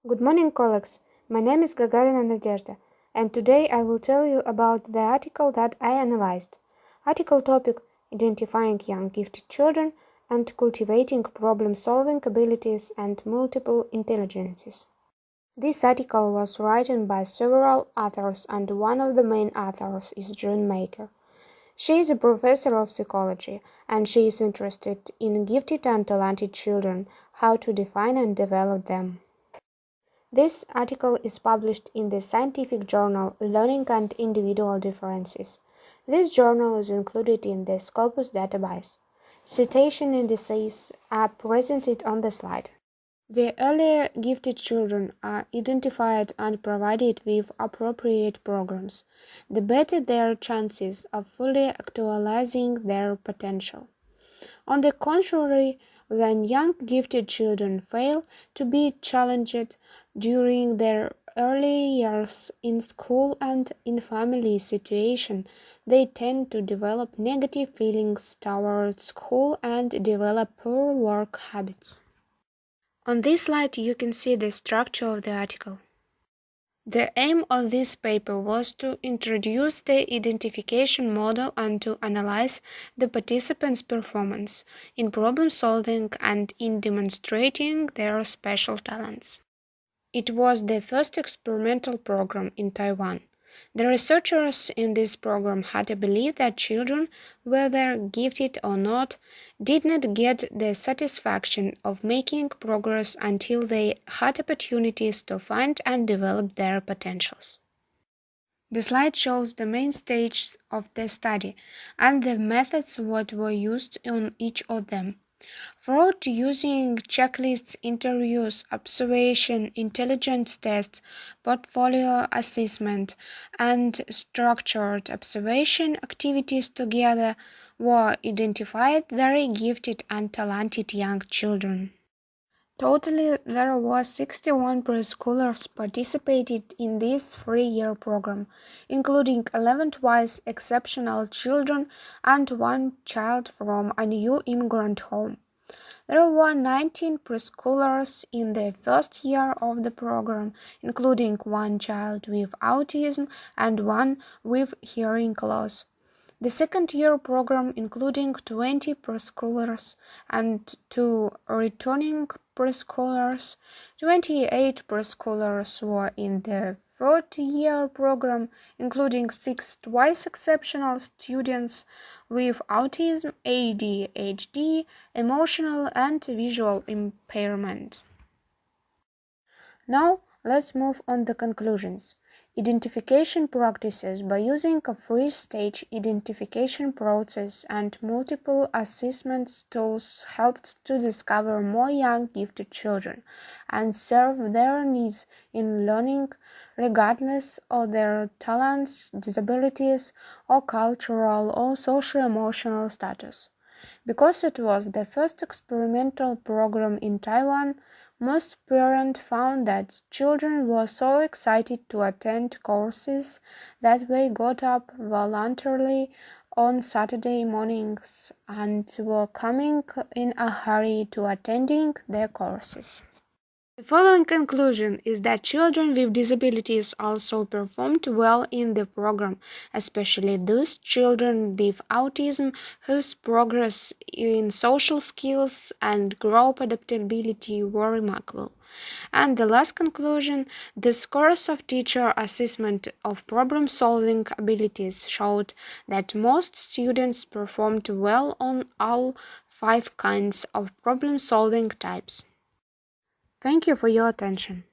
Good morning, colleagues. My name is Gagarina Nadezhda, and today I will tell you about the article that I analyzed. Article topic: Identifying young gifted children and cultivating problem-solving abilities and multiple intelligences. This article was written by several authors, and one of the main authors is June Maker. She is a professor of psychology, and she is interested in gifted and talented children, how to define and develop them. This article is published in the scientific journal Learning and Individual Differences. This journal is included in the Scopus database. Citation indices are presented on the slide. The earlier gifted children are identified and provided with appropriate programs, the better their chances of fully actualizing their potential. On the contrary, when young gifted children fail to be challenged during their early years in school and in family situation, they tend to develop negative feelings towards school and develop poor work habits. On this slide, you can see the structure of the article. The aim of this paper was to introduce the identification model and to analyze the participants' performance in problem solving and in demonstrating their special talents. It was the first experimental program in Taiwan. The researchers in this program had a belief that children, whether gifted or not, did not get the satisfaction of making progress until they had opportunities to find and develop their potentials. The slide shows the main stages of the study and the methods that were used on each of them. Throughout using checklists, interviews, observation, intelligence tests, portfolio assessment, and structured observation activities together were identified very gifted and talented young children. Totally, there were 61 preschoolers participated in this 3-year program, including 11 twice exceptional children and one child from a new immigrant home. There were 19 preschoolers in the first year of the program, including one child with autism and one with hearing loss. The second-year program, including 20 preschoolers and 2 returning preschoolers, 28 preschoolers were in the third-year program, including 6 twice exceptional students with autism, ADHD, emotional and visual impairment. Now, let's move on to conclusions. Identification practices by using a three-stage identification process and multiple assessment tools helped to discover more young gifted children and serve their needs in learning regardless of their talents, disabilities, or cultural or socio-emotional status. Because it was the first experimental program in Taiwan, most parents found that children were so excited to attend courses that they got up voluntarily on Saturday mornings and were coming in a hurry to attending their courses. The following conclusion is that children with disabilities also performed well in the program, especially those children with autism whose progress in social skills and group adaptability were remarkable. And the last conclusion, the scores of teacher assessment of problem-solving abilities showed that most students performed well on all 5 kinds of problem-solving types. Thank you for your attention.